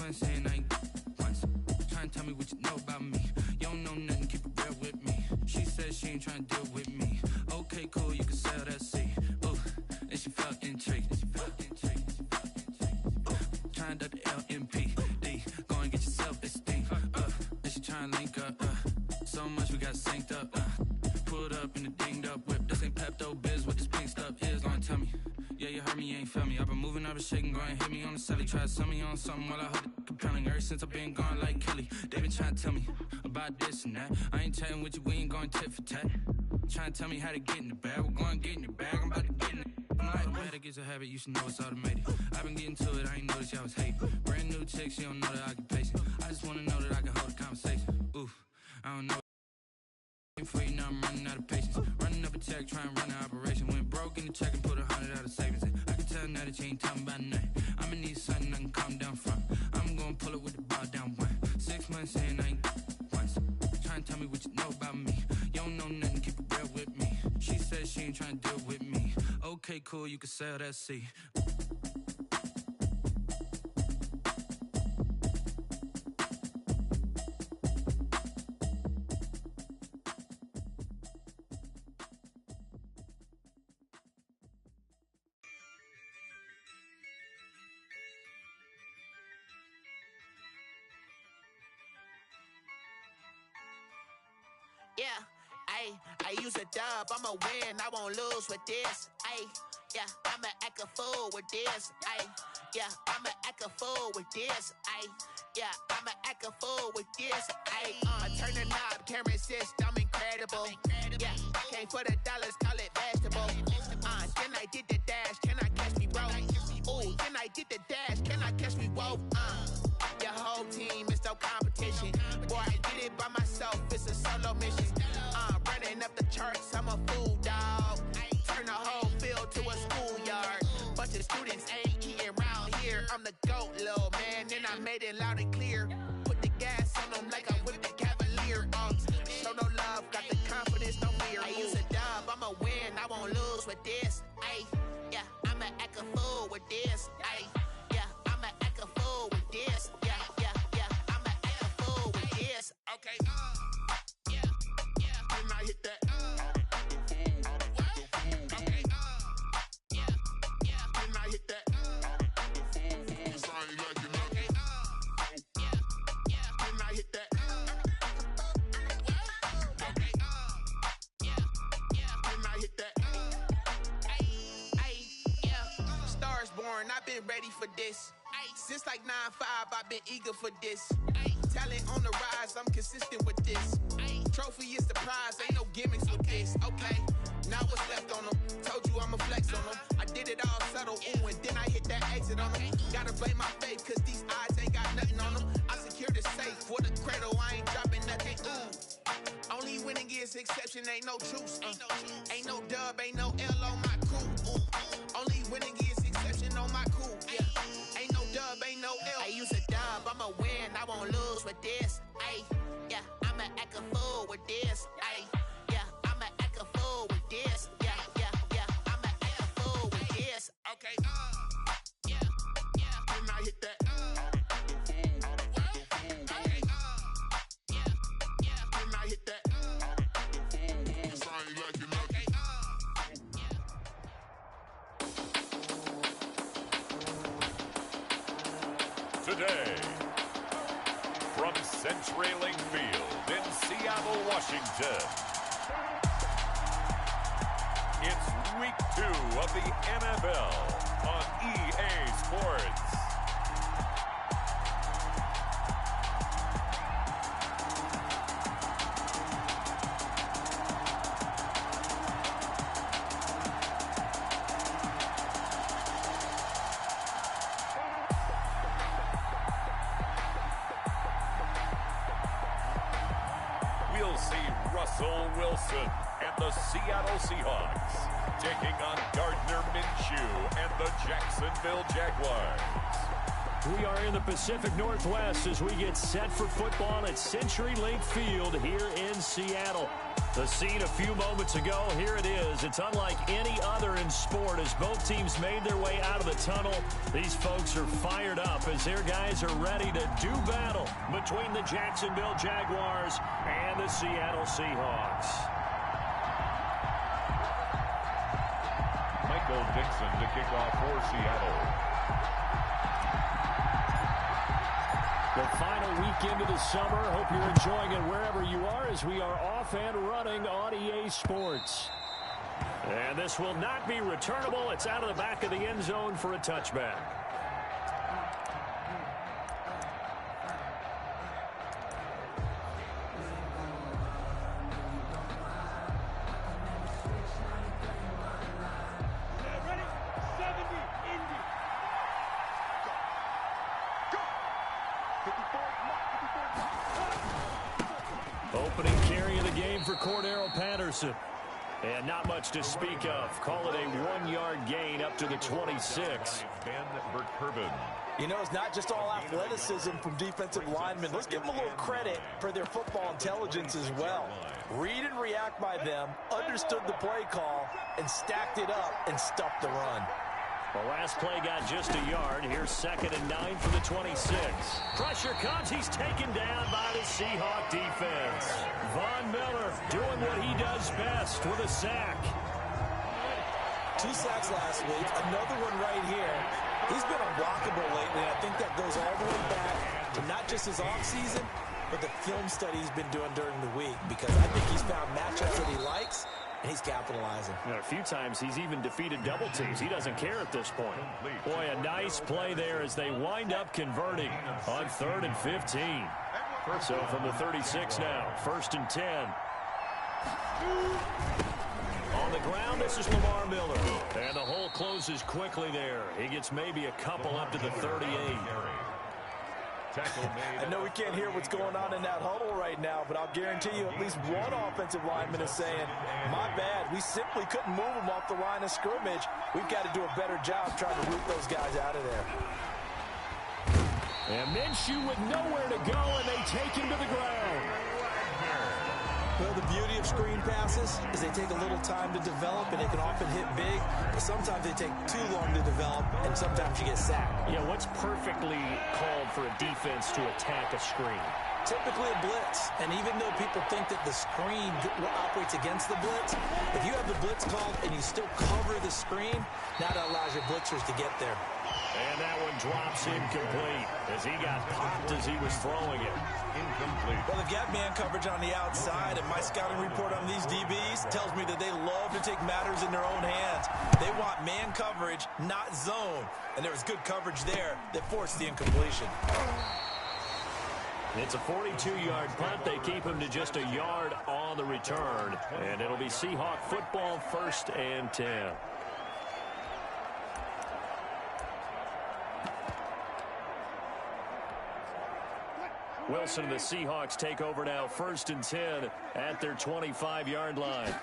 months in, I ain't once. Trying to tell me what you know about me. You don't know nothing, keep it real with me. She said she ain't trying to deal with me. Okay, cool, you can sell that seat. Ooh, and she felt intrigued. Trying to the LMPD. Go and get your self-esteem. And she trying to link up. So much we got synced up. Pulled up in the dinged up whip. This ain't Pepto-Biz, what this pink stuff is. Gonna tell me. Yeah, you heard me, you ain't felt me. I've been moving, I've been shaking, go and hit me on the celly. Try to sell me on something while I hold it compelling. Ever since I've been gone like Kelly, they been trying to tell me about this and that. I ain't chatting with you, we ain't going tit for tat. Trying to tell me how to get in the bag. We're going to get in your bag, I'm about to get in it. I'm like, the way that gets a habit, you should know it's automated. I've been getting to it, I ain't noticed y'all was hating. Brand new chick, she don't know that I can pace it. I just wanna know that I can hold a conversation. Ooh, I don't know. For you now, I'm running out of patience. Running up a check, trying to run an operation. Went broke in the check and put 100 out of savings in. I can tell now that you ain't talking about nothing. I'ma need something I can calm down from. I'm gonna pull it with the ball down one. 6 months in, I ain't once. Trying to tell me what you know about me. You don't know nothing, keep it real with me. She said she ain't trying to deal with me. Okay, cool, you can sell that seat. Yeah, I use a dub, I'ma win, I won't lose with this. Yeah, I'ma act a fool with this. Yeah, I'ma act a fool with this. Yeah, I'ma act a fool with this. I turn the knob, can't resist, I'm incredible. Yeah, came for the dollars, call it vegetable. Then I did the dash, can I catch me, bro? Ooh, then I did the dash, can I catch me, whoa? Your whole team is no competition. Boy, I did it by myself, it's a solo mission. Running up the charts, I'm a fool, dog. Turn the whole field to a schoolyard. Bunch of students ain't eating around here. I'm the GOAT, little man, and I made it loud and clear. Put the gas on them like I'm with the Cavalier. Show no love, got the confidence, no fear. I use a dub, I'ma win, I won't lose with this. Yeah, I'ma act a fool with this. Yeah, I'ma act a fool with this. Yeah, I'ma act a fool with this. Okay, yeah, when I hit that. Okay, yeah, when I hit that. Sorry, like you know. Okay, yeah, when I hit that. Okay, yeah, when I hit that. Yeah, stars born, I've been ready for this. Since like 9-5, I've been eager for this. Talent on the rise, I'm consistent with this. Trophy is the prize, ain't no gimmicks with this. Okay, now what's left on them? Told you I'ma flex on them. I did it all subtle, ooh, and then I hit that exit on them. Gotta blame my faith, cause these eyes ain't got nothing on them. I secured the safe for the cradle, I ain't dropping nothing, ooh. Only winning is exception, ain't no truce. Ain't no dub, ain't no L on my crew. Ooh. Only winning is exception on my crew. Yeah. Ain't no dub, ain't no L. I use a dub, I'ma win, I won't lose with this. Yeah, I'ma act a fool with this. Yeah, I'ma act a fool with this. Yeah, I'ma act a fool with this. Okay, yeah, when I hit that. Okay, yeah, when I hit that. Sorry, like you know. Today, from CenturyLink Field in Seattle, Washington, it's week 2 of the NFL on EA Sports. We'll see Russell Wilson and the Seattle Seahawks taking on Gardner Minshew and the Jacksonville Jaguars. We are in the Pacific Northwest as we get set for football at CenturyLink Field here in Seattle. The scene a few moments ago, here it is. It's unlike any other in sport as both teams made their way out of the tunnel. These folks are fired up as their guys are ready to do battle between the Jacksonville Jaguars and the Seattle Seahawks. Michael Dixon to kick off for Seattle. The final weekend of the summer. Hope you're enjoying it wherever you are as we are off and running on EA Sports. And this will not be returnable. It's out of the back of the end zone for a touchback. Opening carry of the game for Cordero Patterson. And not much to speak of. Call it a 1-yard gain up to the 26. Ben Burkerbin. You know, it's not just all athleticism from defensive linemen. Let's give them a little credit for their football intelligence as well. Read and react by them, understood the play call, and stacked it up and stuffed the run. The last play got just a yard. Here's 2nd and 9 for the 26. Pressure comes. He's taken down by the Seahawk defense. Von Miller doing what he does best with a sack. 2 sacks last week, another one right here. He's been unblockable lately, and I think that goes all the way back to not just his offseason, but the film study he's been doing during the week, because I think he's found matchups that he likes, and he's capitalizing. You know, a few times he's even defeated double teams. He doesn't care at this point. Boy, a nice play there as they wind up converting on 3rd and 15. So from the 36 now, 1st and 10. On the ground, this is Lamar Miller. And the hole closes quickly there. He gets maybe a couple up to the 38. I know we can't hear what's going on in that huddle right now, but I'll guarantee you at least one offensive lineman is saying, my bad, we simply couldn't move them off the line of scrimmage. We've got to do a better job trying to root those guys out of there. And Minshew with nowhere to go, and they take him to the ground. Well, the beauty of screen passes is they take a little time to develop, and they can often hit big, but sometimes they take too long to develop, and sometimes you get sacked. Yeah, what's perfectly called for a defense to attack a screen? Typically a blitz, and even though people think that the screen operates against the blitz, if you have the blitz called and you still cover the screen, that allows your blitzers to get there. And that one drops incomplete as he got popped as he was throwing it. Incomplete. Well, they've got man coverage on the outside, and my scouting report on these DBs tells me that they love to take matters in their own hands. They want man coverage, not zone. And there was good coverage there that forced the incompletion. It's a 42-yard punt. They keep him to just a yard on the return. And it'll be Seahawk football, 1st and 10. Wilson and the Seahawks take over now, 1st and 10 at their 25-yard line.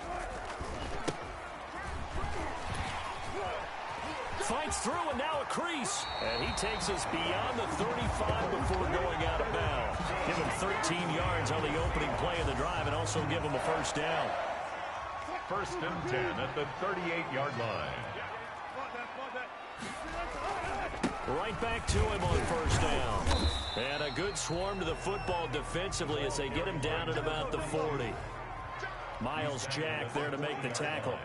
Fights through, and now a crease. And he takes us beyond the 35 before going out of bounds. Give him 13 yards on the opening play of the drive and also give him a 1st down. 1st and 10 at the 38-yard line. Right back to him on 1st down. And a good swarm to the football defensively as they get him down at about the 40. Miles Jack there to make the tackle.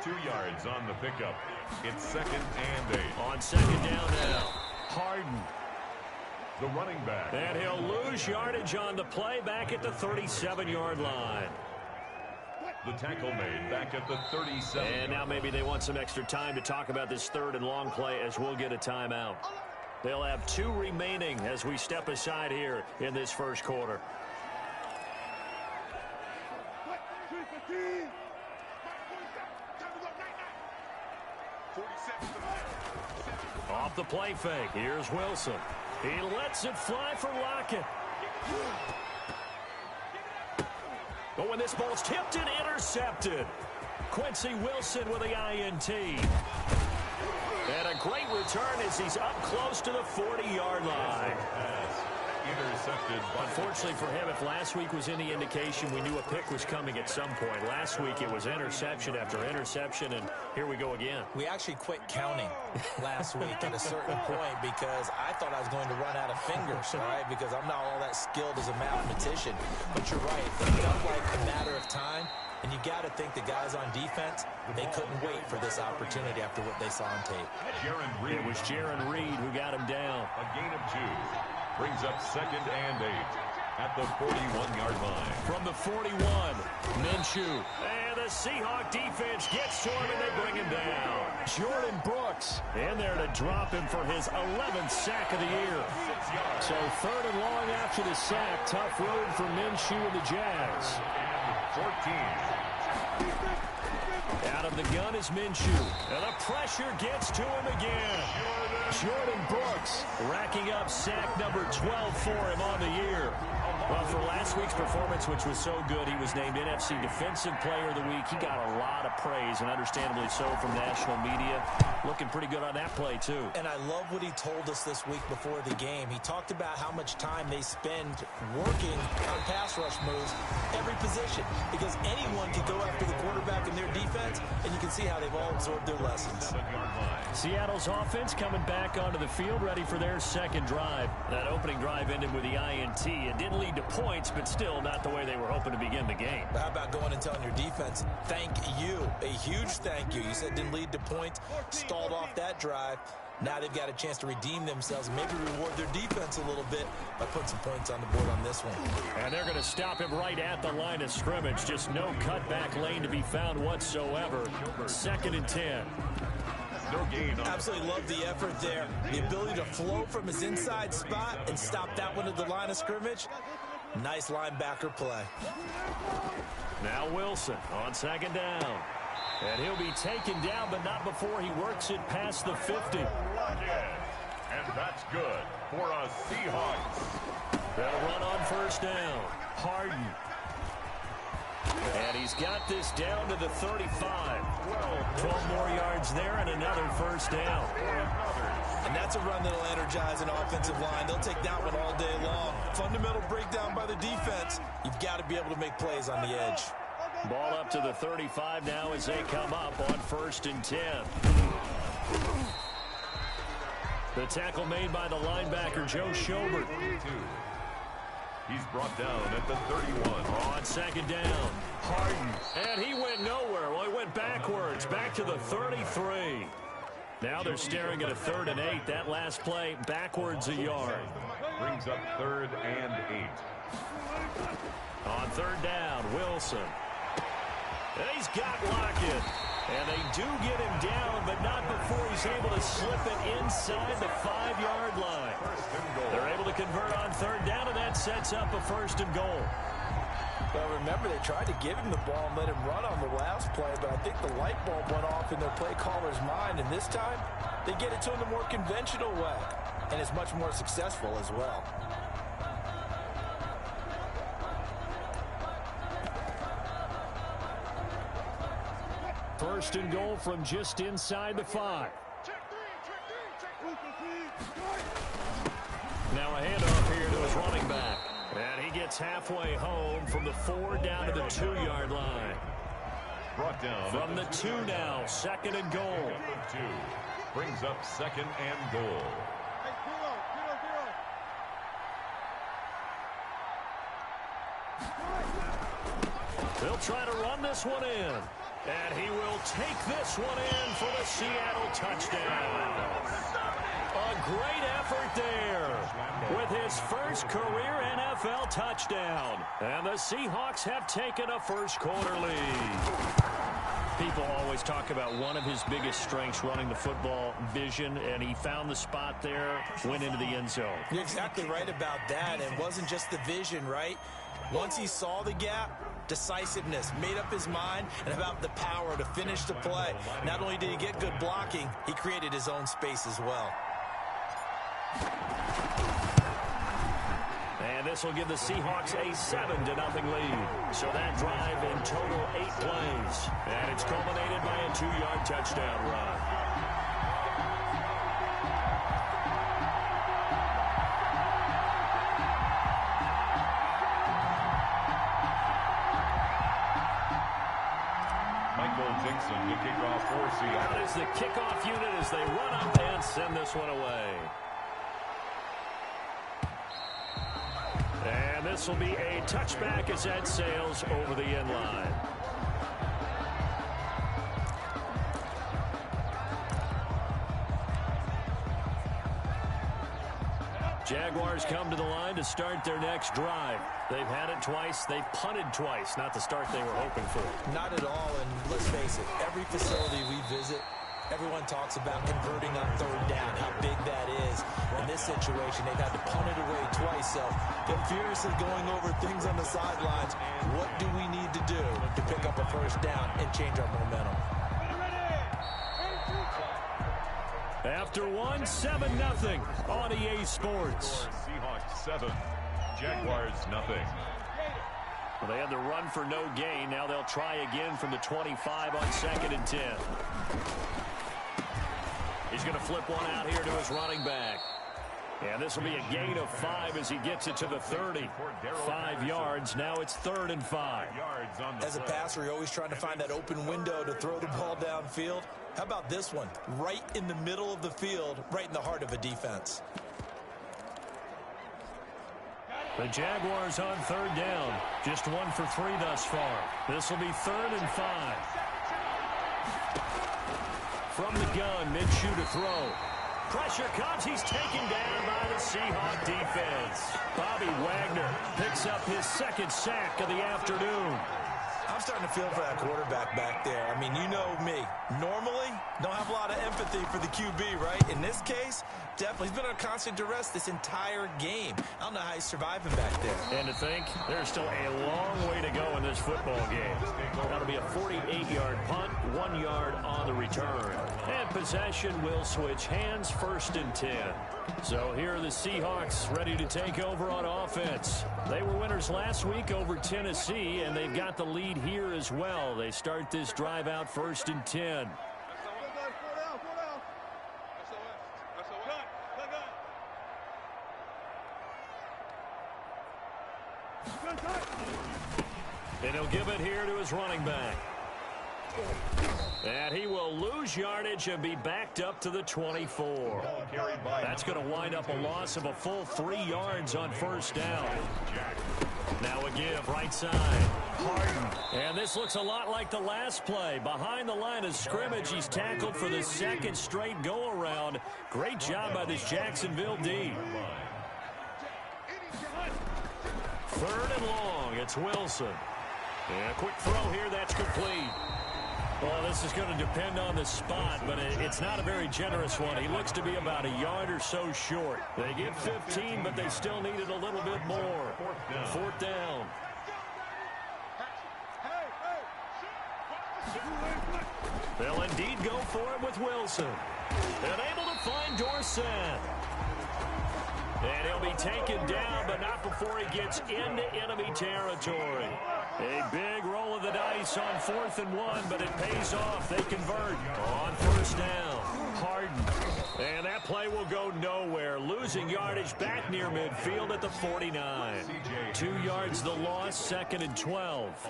2 yards on the pickup. It's 2nd and 8. On 2nd down now, Harden. The running back. And he'll lose yardage on the play back at the 37-yard line. The tackle made back at the 37. And now maybe they want some extra time to talk about this 3rd and long play as we'll get a timeout. They'll have 2 remaining as we step aside here in this 1st quarter. Off the play fake, here's Wilson. He lets it fly for Lockett. But when this ball's tipped and intercepted, Quincy Wilson with the INT. And a great return as he's up close to the 40-yard line. intercepted. Unfortunately for him, if last week was any indication, we knew a pick was coming at some point. Last week it was interception after interception, and here we go again. We actually quit counting last week at a certain point because I thought I was going to run out of fingers, all right, because I'm not all that skilled as a mathematician. But you're right. It felt like a matter of time, and you got to think the guys on defense, they couldn't wait for this opportunity after what they saw on tape. It was Jaron Reed who got him down. A gain of 2. Brings up 2nd and 8 at the 41-yard line. From the 41, Minshew. And the Seahawk defense gets to him, and they bring him down. Jordan Brooks in there to drop him for his 11th sack of the year. So 3rd and long after the sack. Tough road for Minshew and the Jazz. 14. Out of the gun is Minshew. And the pressure gets to him again. Jordan Brooks racking up sack number 12 for him on the year. Well, for last week's performance, which was so good, he was named NFC Defensive Player of the Week. He got a lot of praise, and understandably so, from national media. Looking pretty good on that play, too. And I love what he told us this week before the game. He talked about how much time they spend working on pass rush moves, every position, because anyone can go after the quarterback in their defense, and you can see how they've all absorbed their lessons. Seattle's offense coming back onto the field, ready for their second drive. That opening drive ended with the INT. It didn't lead to points, but still not the way they were hoping to begin the game. But how about going and telling your defense, thank you, a huge thank you. You said didn't lead to points, stalled off that drive. Now they've got a chance to redeem themselves and maybe reward their defense a little bit by putting some points on the board on this one. And they're going to stop him right at the line of scrimmage. Just no cutback lane to be found whatsoever. 2nd and 10. No gain. Absolutely love the effort there. The ability to flow from his inside spot and stop that one at the line of scrimmage. Nice linebacker play. Now Wilson on 2nd down. And he'll be taken down, but not before he works it past the 50. And that's good for a Seahawks. They'll run on 1st down. Harden. And he's got this down to the 35. 12 more yards there and another 1st down. And that's a run that'll energize an offensive line. They'll take that one all day long. Fundamental breakdown by the defense. You've got to be able to make plays on the edge. Ball up to the 35 now as they come up on 1st and 10. The tackle made by the linebacker, Joe Schobert. He's brought down at the 31. On 2nd down, Harden. And he went nowhere. Well, he went backwards, back to the 33. Now they're staring at a 3rd and 8. That last play, backwards a yard. Brings up 3rd and 8. On 3rd down, Wilson. And he's got Lockett. And they do get him down, but not before he's able to slip it inside the 5-yard line. They're able to convert on 3rd down, and that sets up a 1st and goal. Well, remember, they tried to give him the ball and let him run on the last play, but I think the light bulb went off in their play caller's mind, and this time they get it to him the more conventional way, and it's much more successful as well. First and goal from just inside the 5. Now a handoff here to his running back. And he gets halfway home from the 4 down to the 2-yard line. Brought down from the 2 now, 2nd and goal. 2 brings up 2nd and goal. They'll try to run this one in. And he will take this one in for the Seattle touchdown. A great effort there with his first career NFL touchdown. And the Seahawks have taken a first-quarter lead. People always talk about one of his biggest strengths, running the football, vision, and he found the spot there, went into the end zone. You're exactly right about that. It wasn't just the vision, right? Once he saw the gap, decisiveness, made up his mind, and about the power to finish the play. Not only did he get good blocking, he created his own space as well. And this will give the Seahawks a 7-0 lead. So that drive in total 8 plays. And it's culminated by a 2-yard touchdown run. Johnson to kick off for Seattle. Out is the kickoff unit as they run up and send this one away. And this will be a touchback as that sails over the end line. Jaguars come to the line to start their next drive. They've had it twice. They've punted twice. Not the start they were hoping for. Not at all, and let's face it, every facility we visit, everyone talks about converting on third down, how big that is. In this situation, they've had to punt it away twice, so they're furiously going over things on the sidelines. What do we need to do to pick up a first down and change our momentum? After 7-0 on EA Sports. Seahawks 7, Jaguars 0. Well, they had the run for no gain. Now they'll try again from the 25 on 2nd and 10. He's going to flip one out here to his running back. And this will be a gain of 5 as he gets it to the 30. 5 yards. Now it's 3rd and 5. As a passer, you're always trying to find that open window to throw the ball downfield. How about this one? Right in the middle of the field, right in the heart of a defense. The Jaguars on 3rd down. Just 1 for 3 thus far. This will be 3rd and 5. From the gun, Minshew to throw. Pressure comes. He's taken down by the Seahawk defense. Bobby Wagner picks up his 2nd sack of the afternoon. I'm starting to feel for that quarterback back there. I mean, you know me. Normally, don't have a lot of empathy for the QB, right? In this case, definitely. He's been on constant duress this entire game. I don't know how he's surviving back there. And to think, there's still a long way to go in this football game. That'll be a 48-yard punt, 1 yard on the return. And possession will switch hands, 1st and 10. So here are the Seahawks ready to take over on offense. They were winners last week over Tennessee, and they've got the lead here as well. They start this drive out 1st and 10. And he'll give it here to his running back. And he will lose yardage and be backed up to the 24. That's going to wind up a loss of a full 3 yards on 1st down. Now a give, right side. Harden. And this looks a lot like the last play. Behind the line of scrimmage, he's tackled for the 2nd straight go-around. Great job by this Jacksonville D. 3rd and long. It's Wilson. And a quick throw here. That's complete. Well, this is going to depend on the spot, but it's not a very generous one. He looks to be about a yard or so short. They get 15, but they still needed a little bit more. 4th down. They'll indeed go for it with Wilson. And able to find Dorsett. And he'll be taken down, but not before he gets into enemy territory. A big roll of the dice on 4th and 1, but it pays off. They convert on 1st down. Harden. And that play will go nowhere. Losing yardage back near midfield at the 49. 2 yards the loss, 2nd and 12.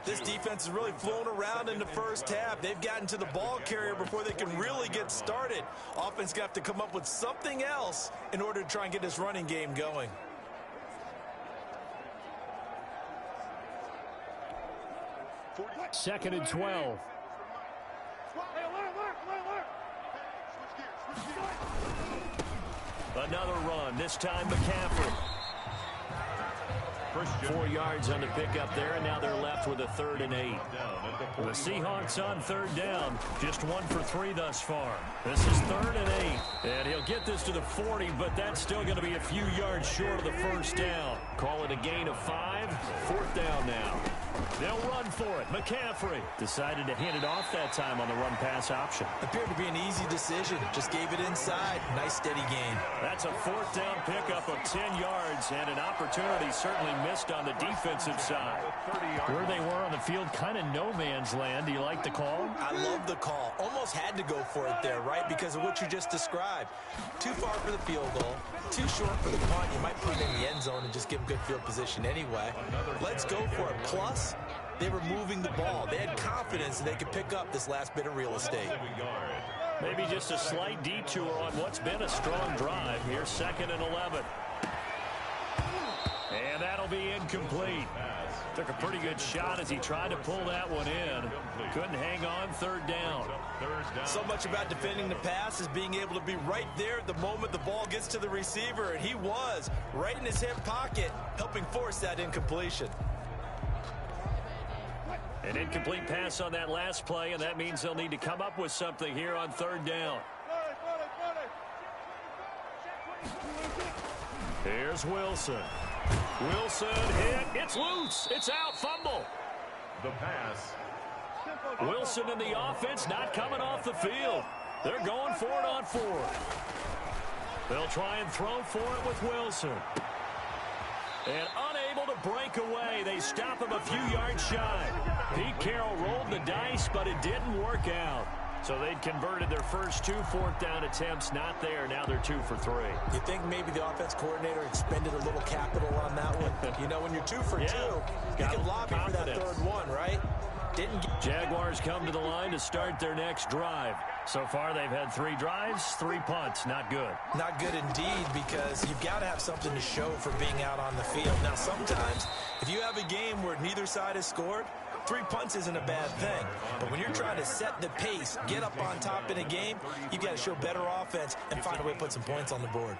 This defense is really flown around in the first half. They've gotten to the ball carrier before they can really get started. Offense got to come up with something else in order to try and get this running game going. Second and 12. Another run, this time McCaffrey. 4 yards on the pickup there, and now they're left with a 3rd and 8. The Seahawks on 3rd down, just 1 for 3 thus far. This is 3rd and 8, and he'll get this to the 40, but that's still going to be a few yards short of the 1st down. Call it a gain of 5, 4th down now. They'll run for it. McCaffrey decided to hand it off that time on the run-pass option. Appeared to be an easy decision. Just gave it inside. Nice, steady gain. That's a 4th down pickup of 10 yards, and an opportunity certainly missed on the defensive side. Where they were on the field, kind of no man's land. Do you like the call? I love the call. Almost had to go for it there, right? Because of what you just described. Too far for the field goal. Too short for the punt. You might put it in the end zone and just give them good field position anyway. Let's go for it. Plus, they were moving the ball. They had confidence that they could pick up this last bit of real estate. Maybe just a slight detour on what's been a strong drive. Here's 2nd and 11. And that'll be incomplete. Took a pretty good shot as he tried to pull that one in. Couldn't hang on. 3rd down. So much about defending the pass is being able to be right there at the moment the ball gets to the receiver. And he was right in his hip pocket, helping force that incompletion. An incomplete pass on that last play, and that means they'll need to come up with something here on 3rd down. Here's Wilson. Wilson hit. It's loose. It's out. Fumble. The pass. Wilson and the offense not coming off the field. They're going for it on 4th. They'll try and throw for it with Wilson. And unable to break away. They stop him a few yards shy. Pete Carroll rolled the dice, but it didn't work out. So they'd converted their first 2 4th down attempts. Not there. Now they're 2 for 3. You think maybe the offense coordinator expended a little capital on that one? You know, when you're 2 for 2, you can lobby for that 3rd one, right? Jaguars come to the line to start their next drive. So far, they've had 3 drives, 3 punts. Not good. Not good indeed, because you've got to have something to show for being out on the field. Now, sometimes, if you have a game where neither side has scored, 3 punts isn't a bad thing. But when you're trying to set the pace, get up on top in a game, you've got to show better offense and find a way to put some points on the board.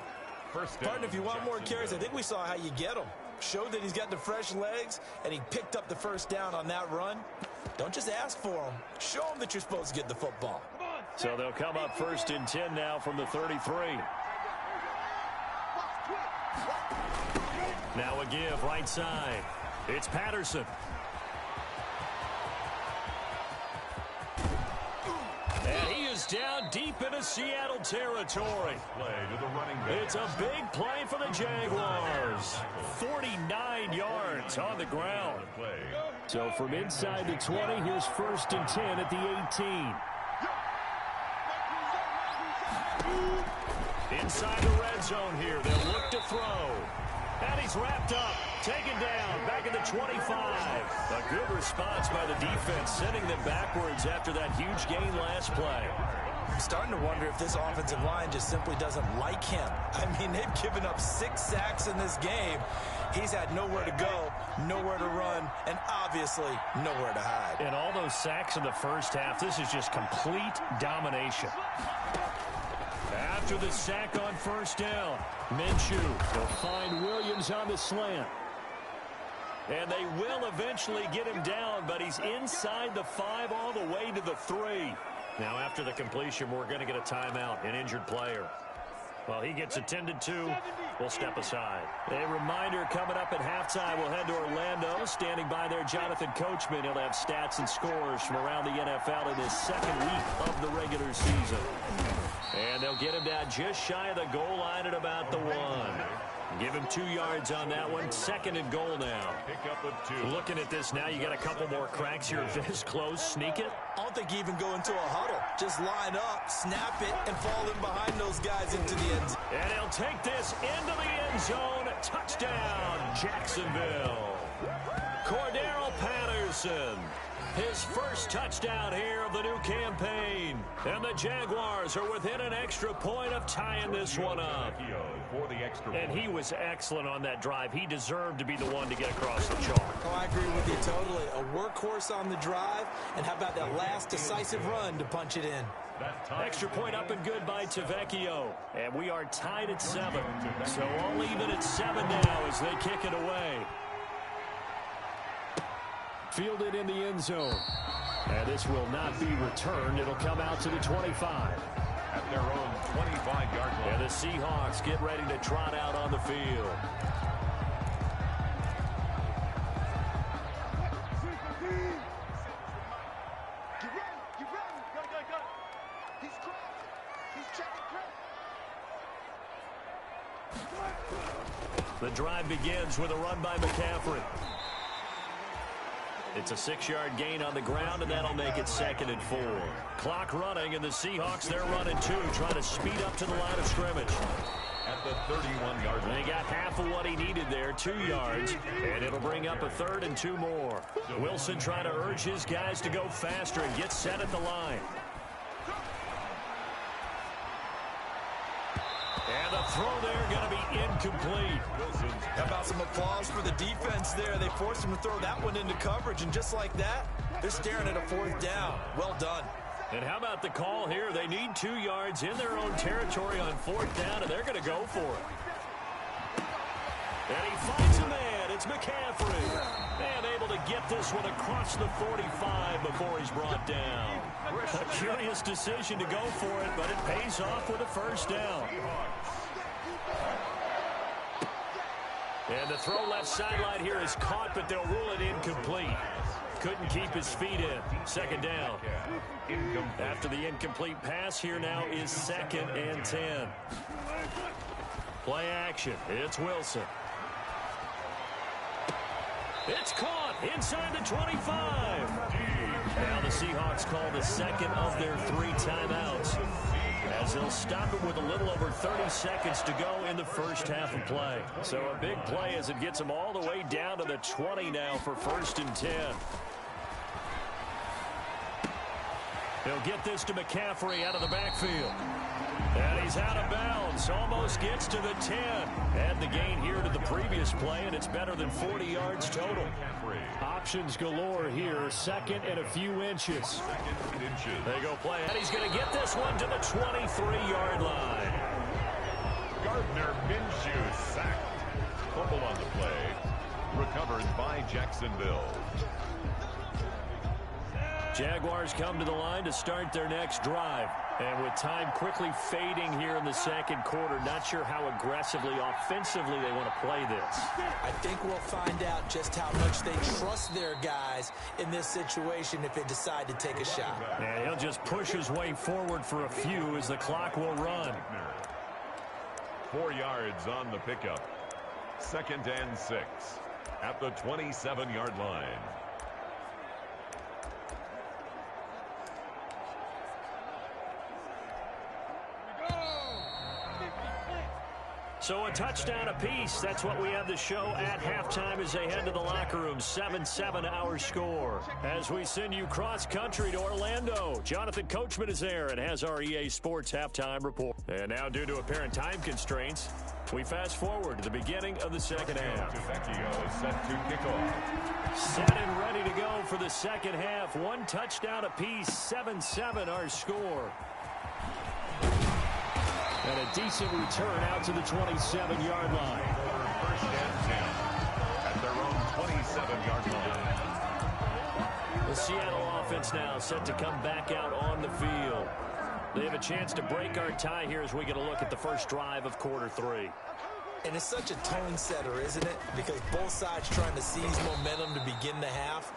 Partner, if you want more carries, I think we saw how you get them. Showed that he's got the fresh legs, and he picked up the 1st down on that run. Don't just ask for them. Show them that you're supposed to get the football. So they'll come up 1st and 10 now from the 33. Now a give right side. It's Patterson. And he is down deep into Seattle territory. It's a big play for the Jaguars. 49 yards on the ground. So from inside the 20, here's 1st and 10 at the 18. Inside the red zone here. They'll look to throw. And he's wrapped up. Taken down. Back at the 25. A good response by the defense, sending them backwards after that huge gain last play. I'm starting to wonder if this offensive line just simply doesn't like him. I mean, they've given up 6 sacks in this game. He's had nowhere to go, nowhere to run, and obviously nowhere to hide. And all those sacks in the first half, this is just complete domination. After the sack on 1st down, Minshew will find Williams on the slant. And they will eventually get him down, but he's inside the 5 all the way to the 3. Now after the completion, we're going to get a timeout, an injured player. Well, he gets attended to. We'll step aside. A reminder coming up at halftime, we'll head to Orlando. Standing by there, Jonathan Coachman. He'll have stats and scores from around the NFL in his 2nd week of the regular season. And they'll get him down just shy of the goal line at about the 1. Give him 2 yards on that one. 2nd and goal now. Looking at this now, you got a couple more cracks here. This close, sneak it. I don't think you even go into a huddle. Just line up, snap it, and fall in behind those guys into the end zone. And he'll take this into the end zone. Touchdown, Jacksonville. Cordero Patterson. His first touchdown here of the new campaign. And the Jaguars are within an extra point of tying this one up. And he was excellent on that drive. He deserved to be the one to get across the chalk. Oh, I agree with you totally. A workhorse on the drive. And how about that last decisive run to punch it in? Extra point up and good by Tavecchio. And we are tied at 7. So all even at 7 now as they kick it away. Fielded in the end zone. And this will not be returned. It'll come out to the 25. At their own 25-yard line. And the Seahawks get ready to trot out on the field. The drive begins with a run by McCaffrey. It's a 6-yard gain on the ground, and that'll make it 2nd and 4. Clock running, and the Seahawks, they're running 2, trying to speed up to the line of scrimmage. at the 31-yard line. He got half of what he needed there, 2 yards, and it'll bring up a 3rd and 2 more. Wilson trying to urge his guys to go faster and get set at the line. And the throw there going to be incomplete. How about some applause for the defense there? They forced him to throw that one into coverage, and just like that, they're staring at a 4th down. Well done. And how about the call here? They need 2 yards in their own territory on 4th down, and they're going to go for it. And he finds a man. It's McCaffrey. And able to get this one across the 45 before he's brought down. A curious decision to go for it, but it pays off with a 1st down. And the throw left sideline here is caught, but they'll rule it incomplete. Couldn't keep his feet in. 2nd down. After the incomplete pass, here now is 2nd and 10. Play action. It's Wilson. It's caught inside the 25. Now the Seahawks call the 2nd of their 3 timeouts, as they'll stop it with a little over 30 seconds to go in the first half of play. So a big play as it gets them all the way down to the 20 now for 1st and 10. He'll get this to McCaffrey out of the backfield. And he's out of bounds. Almost gets to the 10. Add the gain here to the previous play, and it's better than 40 yards total. Options galore here. 2nd and a few inches. They go play. And he's going to get this one to the 23-yard line. Gardner Minshew sacked. Fumble on the play. Recovered by Jacksonville. Jaguars come to the line to start their next drive. And with time quickly fading here in the 2nd quarter, not sure how aggressively, offensively they want to play this. I think we'll find out just how much they trust their guys in this situation if they decide to take a shot. And he'll just push his way forward for a few as the clock will run. 4 yards on the pickup. 2nd and 6 at the 27-yard line. So a touchdown apiece. That's what we have to show at halftime as they head to the locker room. 7-7 our score. As we send you cross-country to Orlando, Jonathan Coachman is there and has our EA Sports halftime report. And now, due to apparent time constraints, we fast forward to the beginning of the 2nd half. Vecchio set to kick off. Set and ready to go for the 2nd half. 1 touchdown apiece. 7-7 our score. And a decent return out to the 27-yard line. 1st and 10 at their own 27-yard line. The Seattle offense now set to come back out on the field. They have a chance to break our tie here as we get a look at the first drive of quarter 3. And it's such a tone setter, isn't it? Because both sides trying to seize momentum to begin the half.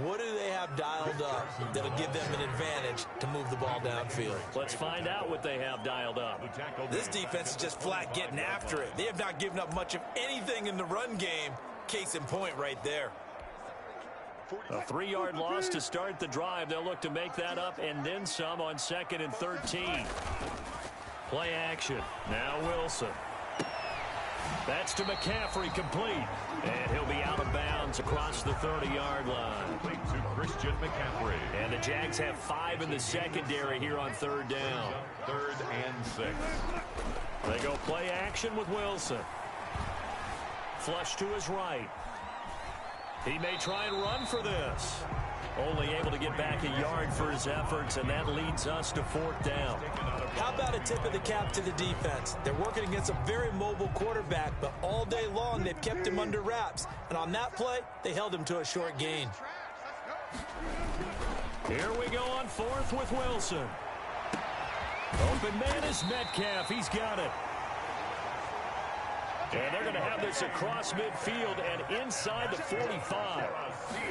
What do they have dialed up that'll give them an advantage to move the ball downfield? Let's find out what they have dialed up. This defense is just flat getting after it. They have not given up much of anything in the run game. Case in point right there. A 3-yard loss to start the drive. They'll look to make that up and then some on 2nd and 13. Play action. Now Wilson. That's to McCaffrey, complete. And he'll be out of bounds across the 30-yard line. To Christian McCaffrey. And the Jags have 5 in the secondary here on 3rd down. 3rd and 6. They go play action with Wilson. Flush to his right. He may try and run for this. Only able to get back a yard for his efforts, and that leads us to 4th down. How about a tip of the cap to the defense? They're working against a very mobile quarterback, but all day long they've kept him under wraps. And on that play, they held him to a short gain. Here we go on 4th with Wilson. Open man is Metcalf. He's got it. And they're going to have this across midfield and inside the 45.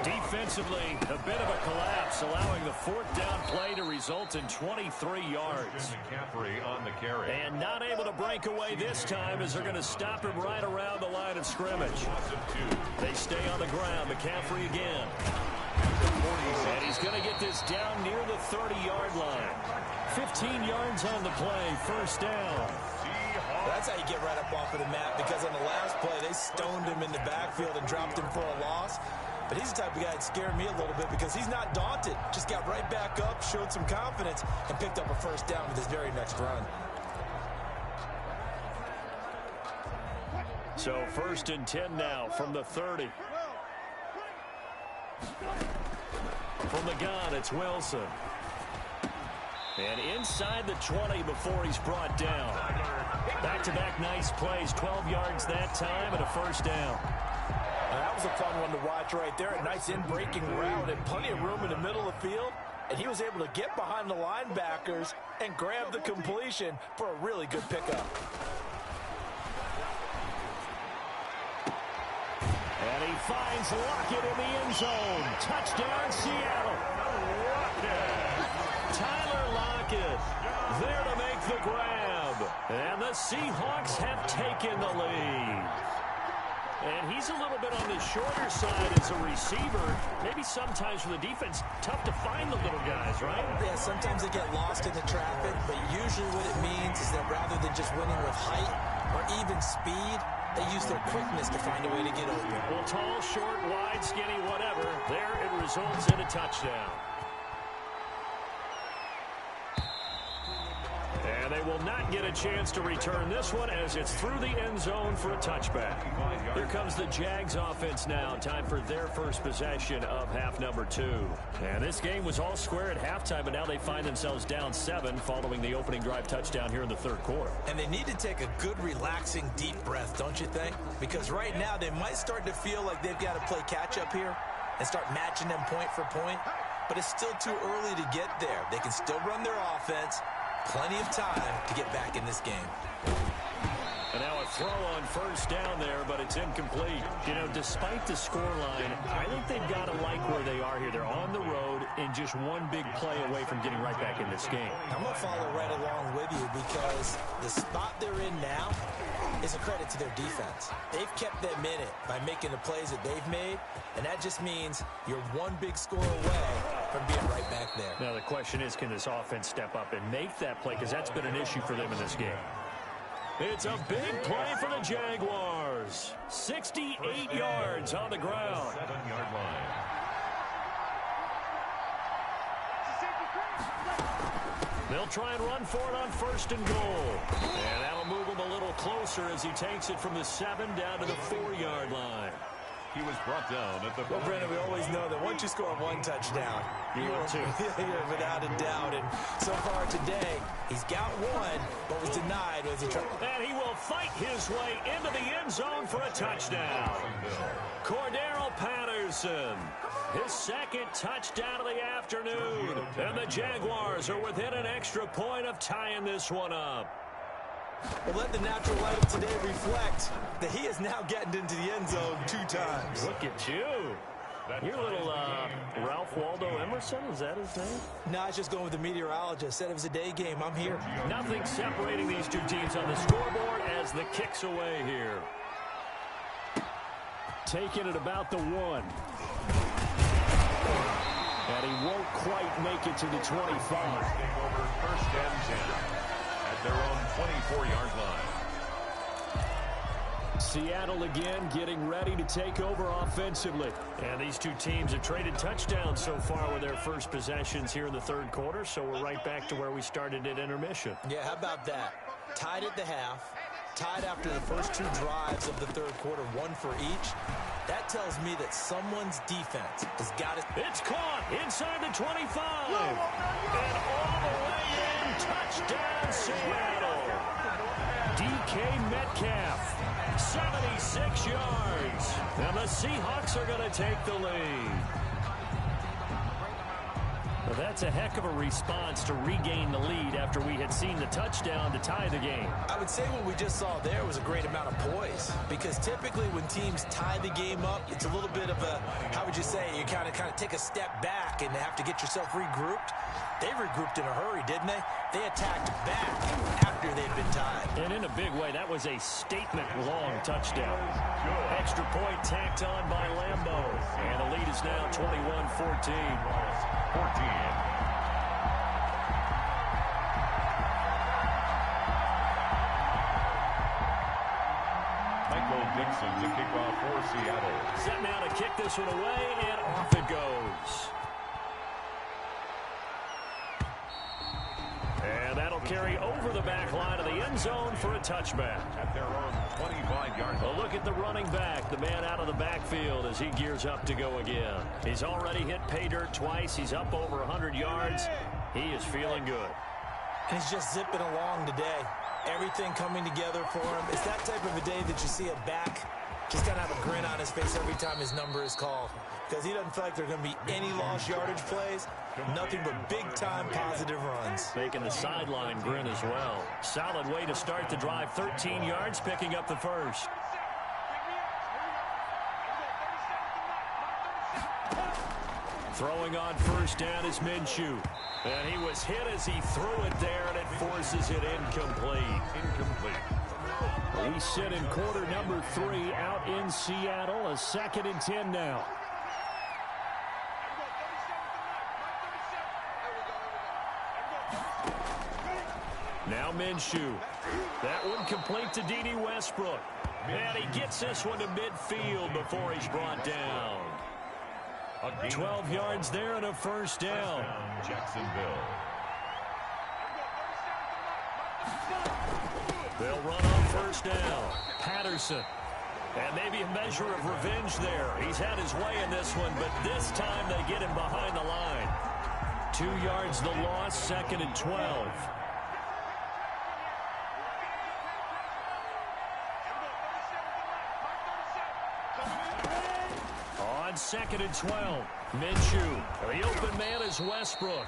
Defensively, a bit of a collapse, allowing the 4th down play to result in 23 yards. McCaffrey on the carry. And not able to break away this time as they're going to stop him right around the line of scrimmage. They stay on the ground. McCaffrey again. And he's going to get this down near the 30-yard line. 15 yards on the play. 1st down. That's how you get right up off of the mat, because on the last play, they stoned him in the backfield and dropped him for a loss. But he's the type of guy that scared me a little bit because he's not daunted. Just got right back up, showed some confidence, and picked up a first down with his very next run. So 1st and 10 now from the 30. From the gun, it's Wilson. And inside the 20 before he's brought down. Back-to-back nice plays, 12 yards that time and a first down. That was a fun one to watch right there. A nice in-breaking route and plenty of room in the middle of the field. And he was able to get behind the linebackers and grab the completion for a really good pickup. And he finds Lockett in the end zone. Touchdown, Seattle. Tyler Lockett there to make the grab. And the Seahawks have taken the lead. And he's a little bit on the shorter side as a receiver. Maybe sometimes for the defense, tough to find the little guys, right? Yeah, sometimes they get lost in the traffic, but usually what it means is that rather than just winning with height or even speed, they use their quickness to find a way to get open. Well, tall, short, wide, skinny, whatever. There it results in a touchdown. And they will not get a chance to return this one as it's through the end zone for a touchback. Here comes the Jags offense now. Time for their first possession of half number 2. And this game was all square at halftime, but now they find themselves down 7 following the opening drive touchdown here in the third quarter. And they need to take a good, relaxing, deep breath, don't you think? Because right now they might start to feel like they've got to play catch-up here and start matching them point for point. But it's still too early to get there. They can still run their offense. Plenty of time to get back in this game. And now a throw on first down there, but it's incomplete. You know, despite the scoreline, I think they've got to like where they are here. They're on the road and just one big play away from getting right back in this game. I'm going to follow right along with you because the spot they're in now is a credit to their defense. They've kept them in it by making the plays that they've made, and that just means you're one big score away from being right back there. Now the question is, can this offense step up and make that play? Because that's been an issue for them in this game. It's a big play for the Jaguars. 68 yards on the ground. 7-yard line. They'll try and run for it on 1st and goal. And that'll move him a little closer as he takes it from the 7 down to the 4-yard line. He was brought down at the... Well, Brandon, we always know that once you score one touchdown, you're without a doubt. And so far today, he's got one, but was denied as he tried. And he will fight his way into the end zone for a touchdown. Cordero Patterson, his 2nd touchdown of the afternoon. And the Jaguars are within an extra point of tying this one up. Well, let the natural light of today reflect that he is now getting into the end zone 2 times. Look at you. You're a little Ralph Waldo Emerson, is that his name? No, I was just going with the meteorologist. Said it was a day game. I'm here. Nothing separating these two teams on the scoreboard as the kick's away here. Taking it about the 1. And he won't quite make it to the 25. Over 1st and 10. Their own 24-yard line. Seattle again getting ready to take over offensively. And these two teams have traded touchdowns so far with their first possessions here in the third quarter, so we're right back to where we started at intermission. Yeah, how about that? Tied at the half, tied after the first 2 drives of the third quarter, 1 for each. That tells me that someone's defense has got it. It's caught inside the 25. And all the way in. Touchdown, Seattle. DK Metcalf, 76 yards. And the Seahawks are going to take the lead. Well, that's a heck of a response to regain the lead after we had seen the touchdown to tie the game. I would say what we just saw there was a great amount of poise, because typically when teams tie the game up, it's a little bit of a, how would you say, you kind of take a step back and have to get yourself regrouped. They regrouped in a hurry, didn't they? They attacked back after they'd been tied. And in a big way, that was a statement-long touchdown. Extra point tacked on by Lambeau. And the lead is now 21-14. 14. Michael Dixon to kick off for Seattle. Set now to kick this one away, and off it goes. And that'll carry over the back line of the end zone for a touchback. At their own 25-yard line. A look at the running back, the man out of the backfield as he gears up to go again. He's already hit pay dirt twice. He's up over 100 yards. He is feeling good. And he's just zipping along today. Everything coming together for him. It's that type of a day that you see a back just kind of have a grin on his face every time his number is called, because he doesn't feel like there are going to be any lost yardage plays. Nothing but big-time positive runs. Making the sideline grin as well. Solid way to start the drive. 13 yards, picking up the first. Throwing on first down is Minshew. And he was hit as he threw it there, and it forces it incomplete. We sit in quarter number 3 out in Seattle. A 2nd and 10 now. Now Minshew. That one complete to D.D. Westbrook. And he gets this one to midfield before he's brought down. 12 yards there and a first down. Jacksonville. They'll run on first down. Patterson. And maybe a measure of revenge there. He's had his way in this one, but this time they get him behind the line. 2 yards the loss, 2nd and 12. On 2nd and 12, Minshew. The open man is Westbrook.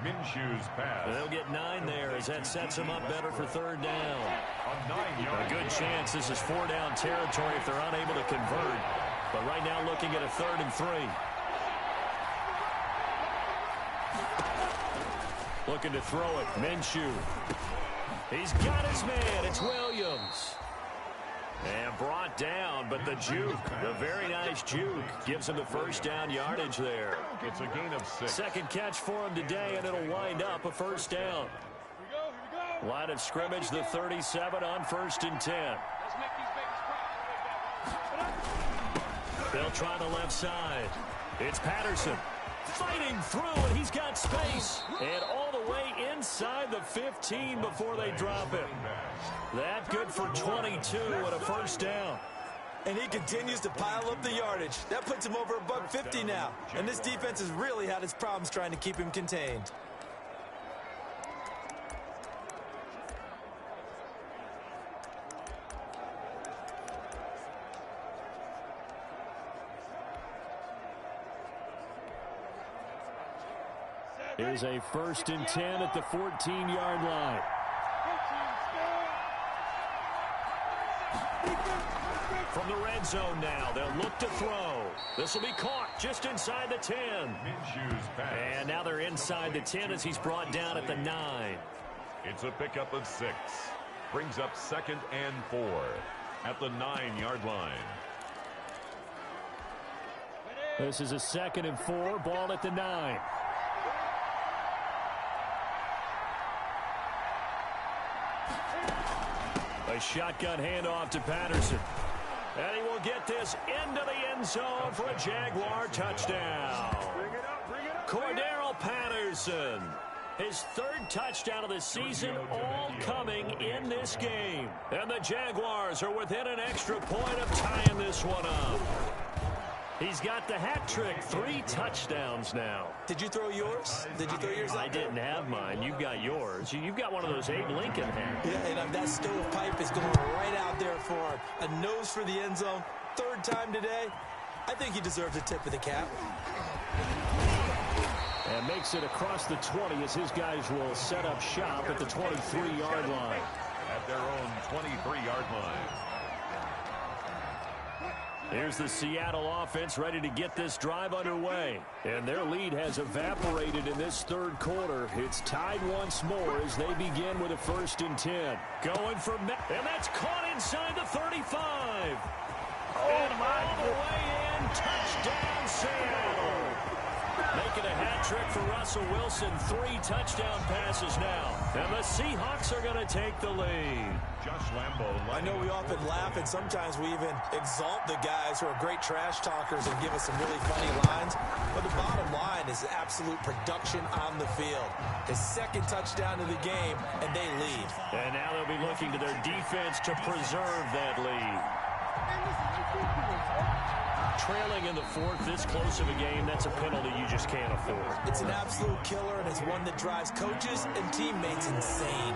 Minshew's pass. They'll get 9 there as that sets him up better for 3rd down. A 9-yard. A good chance this is 4-down territory if they're unable to convert. But right now looking at a 3rd and 3. Looking to throw it. Minshew. He's got his man. It's Williams. And brought down, but the juke, the very nice juke, gives him the first down yardage there. It's a gain of 6. Second catch for him today, and it'll wind up a first down. Line of scrimmage, the 37 on 1st and 10. They'll try the left side. It's Patterson. Fighting through, and he's got space. And all the way inside the 15 before they drop it. That good for 22 and a first down. And he continues to pile up the yardage. That puts him over $150 now. And this defense has really had its problems trying to keep him contained. Here's a 1st and 10 at the 14-yard line. From the red zone now, they'll look to throw. This will be caught just inside the 10. Minshew's pass. And now they're inside the 10 as he's brought down at the 9. It's a pickup of 6. Brings up 2nd and 4 at the 9-yard line. This is a 2nd and 4, ball at the 9. A shotgun handoff to Patterson. And he will get this into the end zone for a Jaguar touchdown. Cordero Patterson. His 3rd touchdown of the season, all coming in this game. And the Jaguars are within an extra point of tying this one up. He's got the hat trick, 3 touchdowns now. Did you throw yours? Did you throw yours? I didn't have mine. You've got yours. You've got one of those Abe Lincoln hats. Yeah, and that stovepipe is going right out there for him. A nose for the end zone. 3rd time today. I think he deserves a tip of the cap. And makes it across the 20 as his guys will set up shop at the 23-yard line. At their own 23-yard line. Here's the Seattle offense ready to get this drive underway. And their lead has evaporated in this 3rd quarter. It's tied once more as they begin with a 1st and 10. Going for and that's caught inside the 35. And all the way in, touchdown Seattle. Making a hat trick for Russell Wilson. 3 touchdown passes now. And the Seahawks are going to take the lead. Josh Lambo. I know we often laugh, and sometimes we even exalt the guys who are great trash talkers and give us some really funny lines. But the bottom line is absolute production on the field. His 2nd touchdown of the game, and they lead. And now they'll be looking to their defense to preserve that lead. Trailing in the 4th, this close of a game, that's a penalty you just can't afford. It's an absolute killer, and it's one that drives coaches and teammates insane.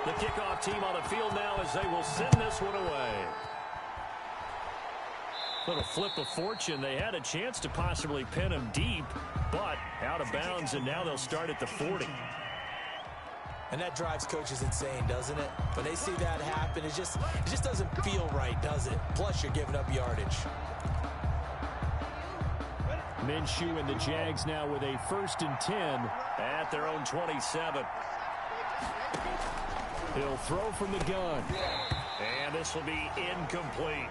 The kickoff team on the field now as they will send this one away. Little flip of fortune. They had a chance to possibly pin him deep, but out of bounds, and now they'll start at the 40. And that drives coaches insane, doesn't it? When they see that happen, it just doesn't feel right, does it? Plus, you're giving up yardage. Minshew and the Jags now with a 1st and 10 at their own 27. He'll throw from the gun. And this will be incomplete.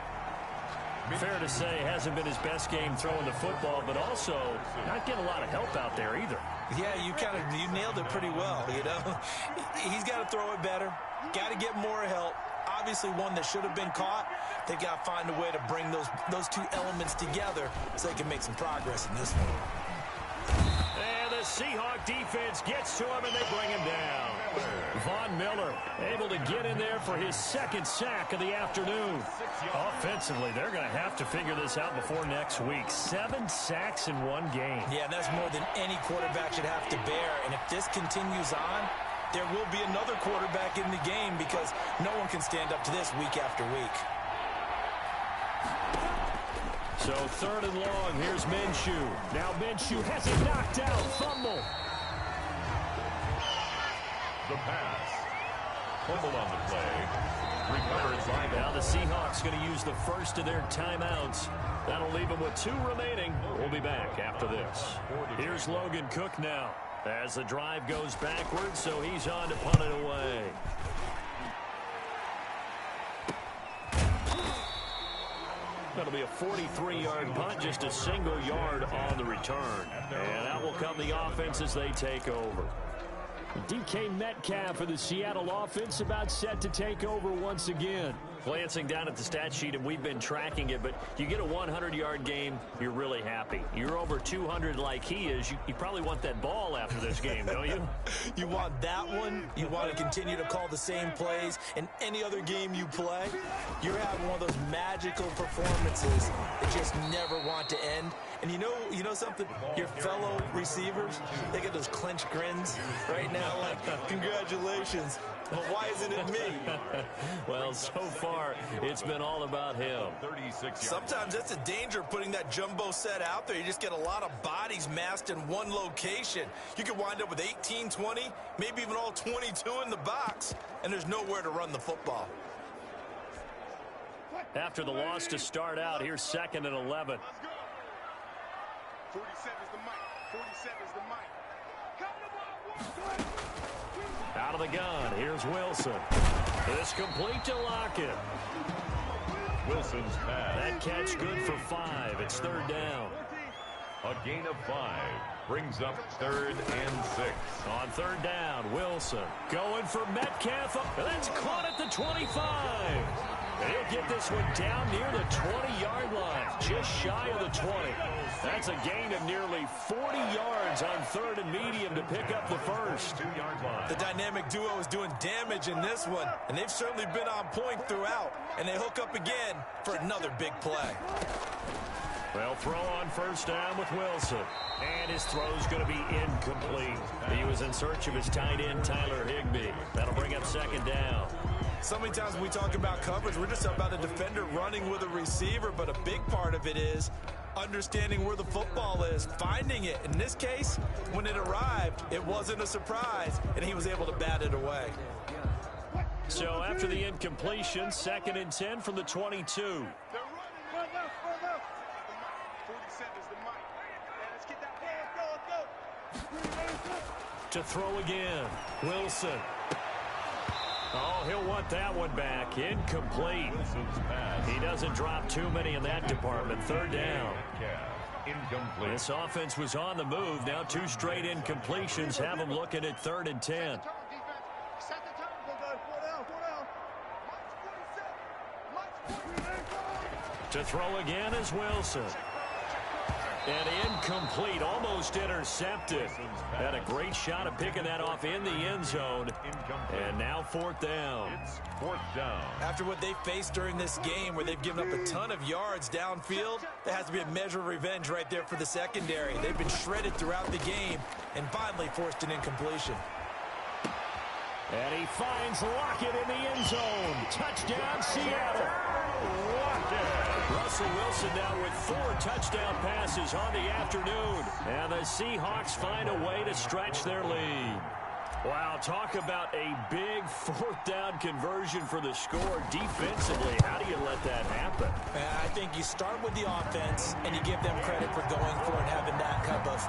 Fair to say, hasn't been his best game throwing the football, but also not getting a lot of help out there either. Yeah, you nailed it pretty well, you know. He's got to throw it better. Got to get more help. Obviously one that should have been caught. They got to find a way to bring those 2 elements together so they can make some progress in this one. And the Seahawk defense gets to him, and they bring him down. Von Miller able to get in there for his 2nd sack of the afternoon. Offensively, they're going to have to figure this out before next week. 7 sacks in 1 game. Yeah, that's more than any quarterback should have to bear. And if this continues on, there will be another quarterback in the game because no one can stand up to this week after week. So 3rd and long, here's Minshew. Now Minshew has it knocked out. Fumble. The pass. Fumble on the play. Recovered by now the Seahawks going to use the 1st of their timeouts. That'll leave them with 2 remaining. We'll be back after this. Here's Logan Cook now as the drive goes backwards, so he's on to punt it away. That'll be a 43-yard punt, just a single yard on the return. And that will come the offense as they take over. DK Metcalf for the Seattle offense about set to take over once again. Glancing down at the stat sheet, and we've been tracking it, but you get a 100-yard game, you're really happy. You're over 200 like he is. You probably want that ball after this game, don't you? You want that one. You want to continue to call the same plays in any other game you play. You're having one of those magical performances that just never want to end. And you know something? Your fellow receivers, they get those clenched grins right now like, congratulations. But why isn't it me? Well, so far, it's been all about him. Sometimes that's a danger putting that jumbo set out there. You just get a lot of bodies massed in one location. You could wind up with 18, 20, maybe even all 22 in the box, and there's nowhere to run the football. After the loss to start out, here's 2nd and 11. 47's the mic. 47's the mic. Out of the gun, here's Wilson. This complete to Lockett. Wilson's pass. That catch good for 5. It's 3rd down. A gain of 5 brings up 3rd and 6. On 3rd down, Wilson going for Metcalf. That's caught at the 25. He'll get this one down near the 20-yard line, just shy of the 20. That's a gain of nearly 40 yards on 3rd and medium to pick up the 1st. 2-yard line. The dynamic duo is doing damage in this one, and they've certainly been on point throughout. And they hook up again for another big play. Well, throw on 1st down with Wilson. And his throw's going to be incomplete. He was in search of his tight end, Tyler Higbee. That'll bring up 2nd down. So many times when we talk about coverage, we're just about a defender running with a receiver, but a big part of it is understanding where the football is, finding it. In this case, when it arrived, it wasn't a surprise, and he was able to bat it away. So after the incompletion, 2nd and 10 from the 22. To throw again, Wilson. Oh, he'll want that one back. Incomplete. He doesn't drop too many in that department. 3rd down. incomplete. This offense was on the move. Now 2 straight incompletions have them looking at 3rd and 10. To throw again is Wilson. And incomplete, almost intercepted. Had a great shot of picking that off in the end zone. And now 4th down. It's 4th down. After what they faced during this game where they've given up a ton of yards downfield, there has to be a measure of revenge right there for the secondary. They've been shredded throughout the game and finally forced an incompletion. And he finds Lockett in the end zone. Touchdown, Seattle. Russell Wilson now with 4 touchdown passes on the afternoon. And the Seahawks find a way to stretch their lead. Wow, talk about a big 4th down conversion for the score. Defensively, how do you let that happen? I think you start with the offense and you give them credit for going for it and having that type of,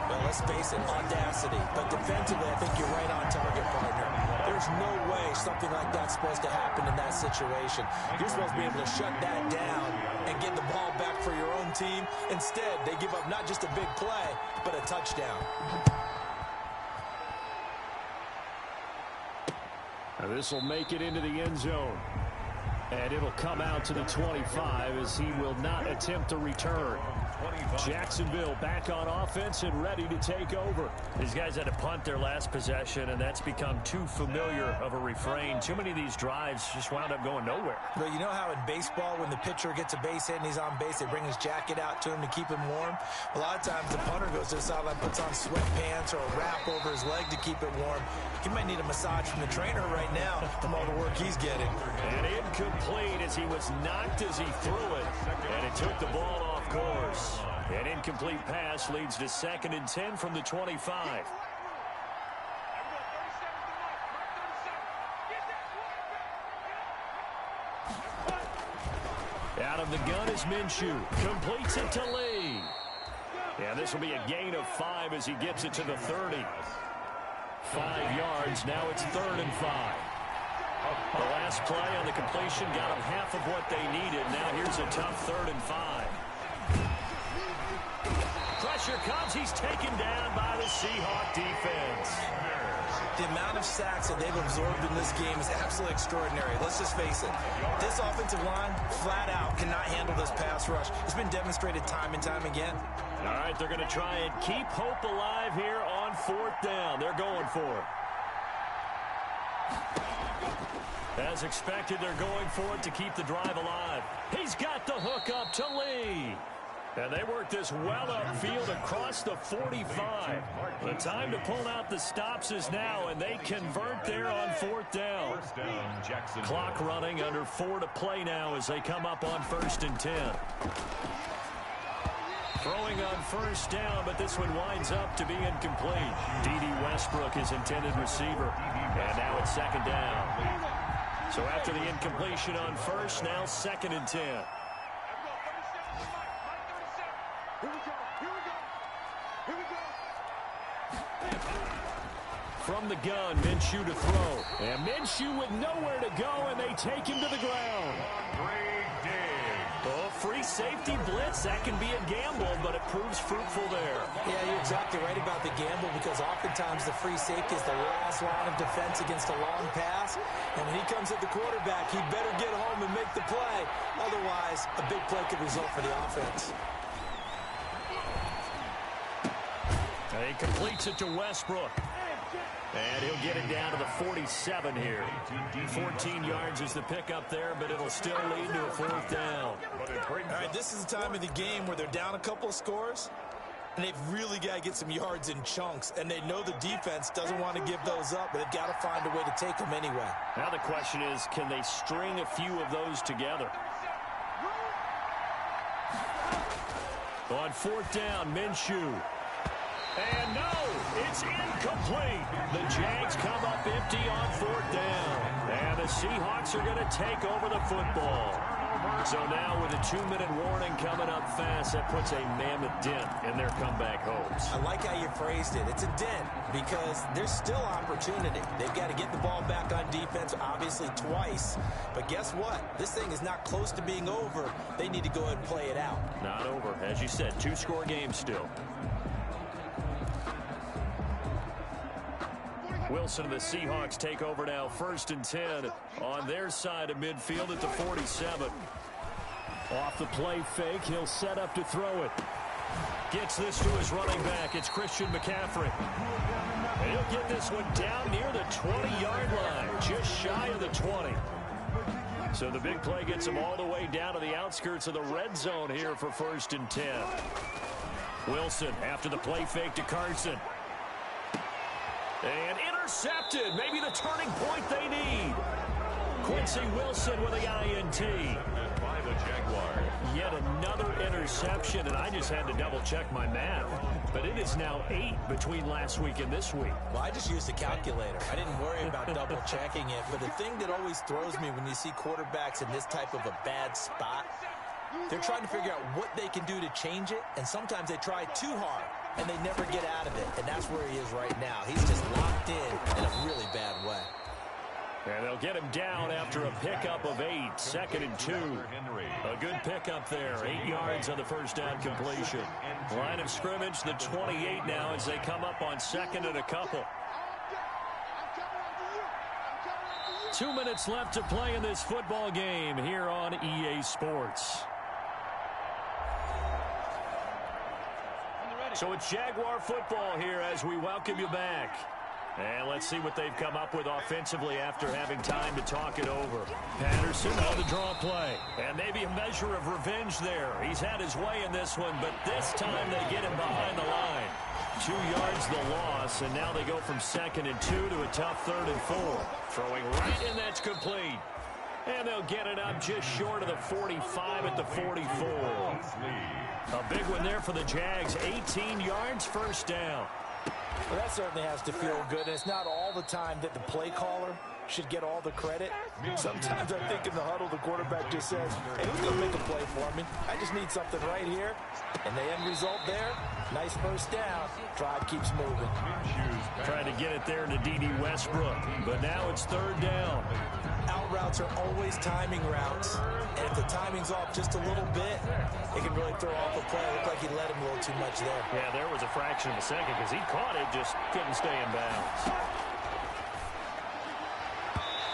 well, let's face it, audacity. But defensively, I think you're right on target, partner. There's no way something like that's supposed to happen in that situation. You're supposed to be able to shut that down and get the ball back for your own team. Instead, they give up not just a big play, but a touchdown. Now this will make it into the end zone. And it'll come out to the 25 as he will not attempt to return. Jacksonville back on offense and ready to take over. These guys had to punt their last possession, and that's become too familiar of a refrain. Too many of these drives just wound up going nowhere. But you know how in baseball, when the pitcher gets a base hit and he's on base, they bring his jacket out to him to keep him warm? A lot of times the punter goes to the sideline, puts on sweatpants or a wrap over his leg to keep it warm. He might need a massage from the trainer right now from all the work he's getting. And incomplete as he was knocked as he threw it, and it took the ball off course. An incomplete pass leads to 2nd and 10 from the 25. Out of the gun is Minshew. Completes it to Lee. And this will be a gain of 5 as he gets it to the 30. 5 yards. Now it's 3rd and 5. The last play on the completion got them half of what they needed. Now here's a tough 3rd and 5. Pressure comes. He's taken down by the Seahawk defense. The amount of sacks that they've absorbed in this game is absolutely extraordinary. Let's just face it. This offensive line, flat out, cannot handle this pass rush. It's been demonstrated time and time again. All right, they're going to try and keep hope alive here on 4th down. They're going for it. As expected, they're going for it to keep the drive alive. He's got the hook up to Lee. And they work this well upfield across the 45. The time to pull out the stops is now, and they convert there on 4th down. Clock running, under 4 to play now as they come up on 1st and 10. Throwing on 1st down, but this one winds up to be incomplete. D.D. Westbrook is intended receiver. And now it's 2nd down. So after the incompletion on 1st, now 2nd and 10. From the gun, Minshew to throw. And Minshew with nowhere to go, and they take him to the ground. Oh, free safety blitz, that can be a gamble, but it proves fruitful there. Yeah, you're exactly right about the gamble, because oftentimes the free safety is the last line of defense against a long pass. And when he comes at the quarterback, he better get home and make the play. Otherwise, a big play could result for the offense. He completes it to Westbrook. And he'll get it down to the 47 here. 14 yards is the pickup there, but it'll still lead to a 4th down. All right, this is the time of the game where they're down a couple of scores, and they've really got to get some yards in chunks, and they know the defense doesn't want to give those up, but they've got to find a way to take them anyway. Now the question is, can they string a few of those together? On 4th down, Minshew. And no, it's incomplete. The Jags come up empty on 4th down. And the Seahawks are going to take over the football. So now with a 2-minute warning coming up fast, that puts a mammoth dent in their comeback hopes. I like how you phrased it. It's a dent because there's still opportunity. They've got to get the ball back on defense, obviously twice. But guess what? This thing is not close to being over. They need to go ahead and play it out. Not over. As you said, 2-score game still. Wilson and the Seahawks take over now, 1st and 10 on their side of midfield at the 47. Off the play fake, he'll set up to throw it. Gets this to his running back. It's Christian McCaffrey. And he'll get this one down near the 20-yard line, just shy of the 20. So the big play gets him all the way down to the outskirts of the red zone here for 1st and 10. Wilson after the play fake to Carson. And intercepted. Maybe the turning point they need. Quincy Wilson with the INT. By the Jaguars. Yet another interception, and I just had to double-check my math. But it is now 8 between last week and this week. Well, I just used a calculator. I didn't worry about double-checking it. But the thing that always throws me when you see quarterbacks in this type of a bad spot, they're trying to figure out what they can do to change it, and sometimes they try too hard, and they never get out of it. And that's where he is right now. He's just locked in a really bad way. And they'll get him down after a pickup of 8, 2nd and 2. A good pickup there, 8 yards on the first down completion. Line of scrimmage, the 28 now as they come up on 2nd and a couple. 2 minutes left to play in this football game here on EA Sports. So it's Jaguar football here as we welcome you back. And let's see what they've come up with offensively after having time to talk it over. Patterson on the draw play. And maybe a measure of revenge there. He's had his way in this one, but this time they get him behind the line. 2 yards the loss, and now they go from 2nd and 2 to a tough 3rd and 4. Throwing right in, that's complete. And they'll get it up just short of the 45 at the 44. A big one there for the Jags. 18 yards, 1st down. Well, that certainly has to feel good. And it's not all the time that the play caller should get all the credit. Sometimes I think in the huddle, the quarterback just says, hey, who's going to make a play for me? I just need something right here. And the end result there, nice 1st down. Drive keeps moving. Trying to get it there to D.D. Westbrook. But now it's 3rd down. Out routes are always timing routes. And if the timing's off just a little bit, it can really throw off a play. It looked like he let him a little too much there. Yeah, there was a fraction of a second because he caught it, just couldn't stay in bounds.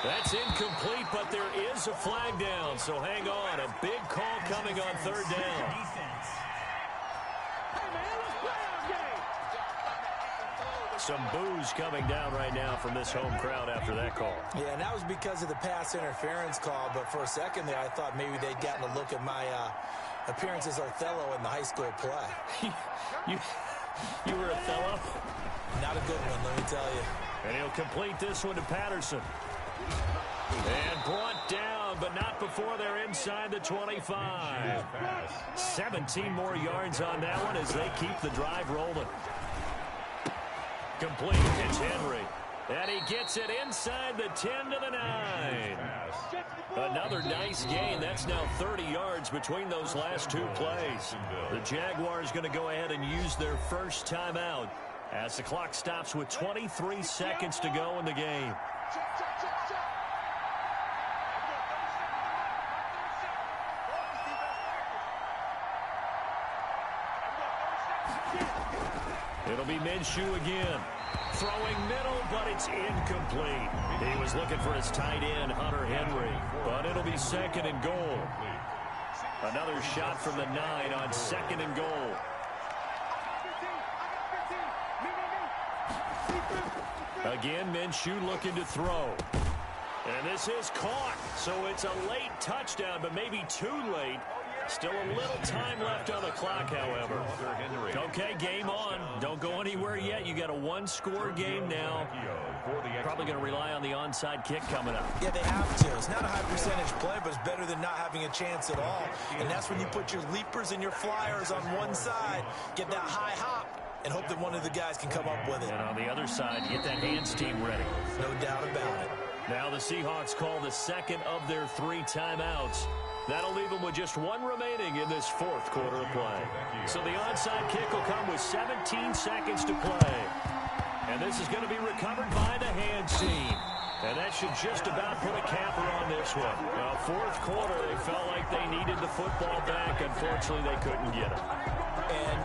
That's incomplete, but there is a flag down, so hang on. A big call coming on 3rd down. Some boos coming down right now from this home crowd after that call. Yeah, and that was because of the pass interference call, but for a second there, I thought maybe they'd gotten a look at my appearance as Othello in the high school play. You were Othello? Not a good one, let me tell you. And he'll complete this one to Patterson. And brought down, but not before they're inside the 25. 17 more yards on that one as they keep the drive rolling. Complete. It's Henry. And he gets it inside the 10 to the 9. Another nice gain. That's now 30 yards between those last 2 plays. The Jaguars going to go ahead and use their first timeout as the clock stops with 23 seconds to go in the game. It'll be Minshew again. Throwing middle, but it's incomplete. He was looking for his tight end, Hunter Henry. But it'll be 2nd and goal. Another shot from the 9 on 2nd and goal. Again, Minshew looking to throw. And this is caught. So it's a late touchdown, but maybe too late. Still a little time left on the clock, however. Okay, game on. Don't go anywhere yet. You got a 1-score game now. Probably going to rely on the onside kick coming up. Yeah, they have to. It's not a high percentage play, but it's better than not having a chance at all. And that's when you put your leapers and your flyers on one side, get that high hop, and hope that one of the guys can come up with it. And on the other side, get that hands team ready. No doubt about it. Now the Seahawks call the second of their 3 timeouts. That'll leave them with just 1 remaining in this fourth quarter of play. So the onside kick will come with 17 seconds to play. And this is going to be recovered by the hand team. And that should just about put a capper on this one. Well, fourth quarter, they felt like they needed the football back. Unfortunately, they couldn't get it. And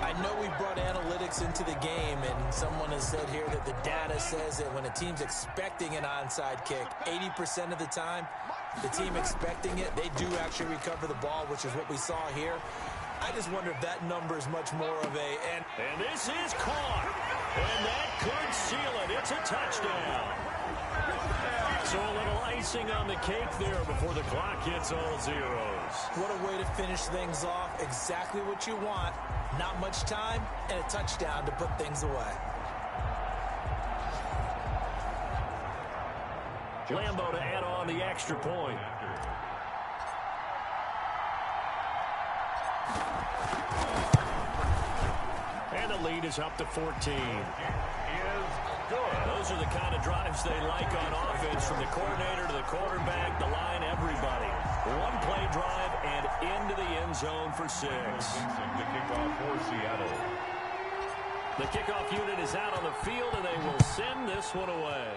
I know we brought analytics into the game, and someone has said here that the data says that when a team's expecting an onside kick, 80% of the time, the team expecting it, they do actually recover the ball, which is what we saw here. I just wonder if that number is much more of a... And this is caught. And that could seal it. It's a touchdown. So a little icing on the cake there before the clock hits all zeros. What a way to finish things off. Exactly what you want. Not much time and a touchdown to put things away. Lambo to add on the extra point. And the lead is up to 14. Those are the kind of drives they like on offense, from the coordinator to the quarterback, the line, everybody. One play drive and into the end zone for 6. The kickoff for Seattle. The kickoff unit is out on the field, and they will send this one away.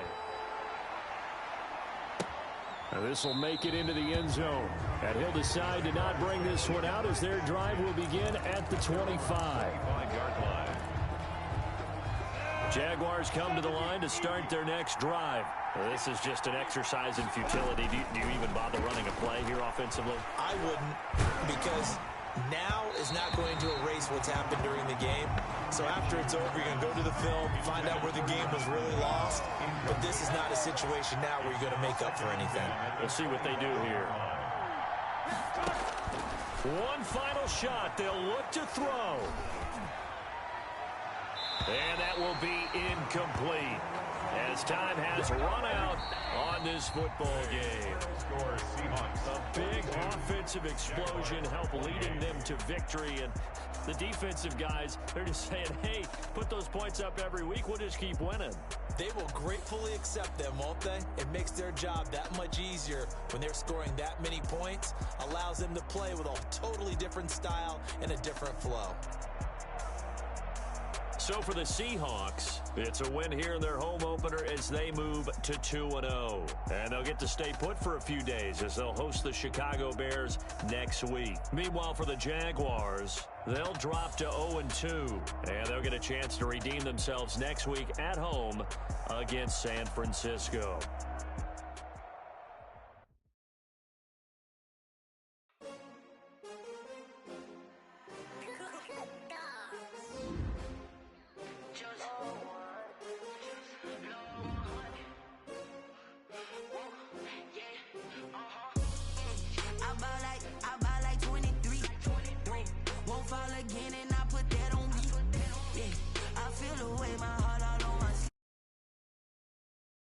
Now this will make it into the end zone. And he'll decide to not bring this one out as their drive will begin at the 25-yard line. Jaguars come to the line to start their next drive. Well, this is just an exercise in futility. Do you even bother running a play here offensively? I wouldn't, because now is not going to erase what's happened during the game. So after it's over, you're going to go to the film, find out where the game was really lost. But this is not a situation now where you're going to make up for anything. We'll see what they do here. One final shot. They'll look to throw. And that will be incomplete, as time has run out on this football game. A big offensive explosion helped leading them to victory. And the defensive guys, they're just saying, hey, put those points up every week. We'll just keep winning. They will gratefully accept them, won't they? It makes their job that much easier when they're scoring that many points. Allows them to play with a totally different style and a different flow. So for the Seahawks, it's a win here in their home opener as they move to 2-0. And they'll get to stay put for a few days as they'll host the Chicago Bears next week. Meanwhile, for the Jaguars, they'll drop to 0-2. And they'll get a chance to redeem themselves next week at home against San Francisco.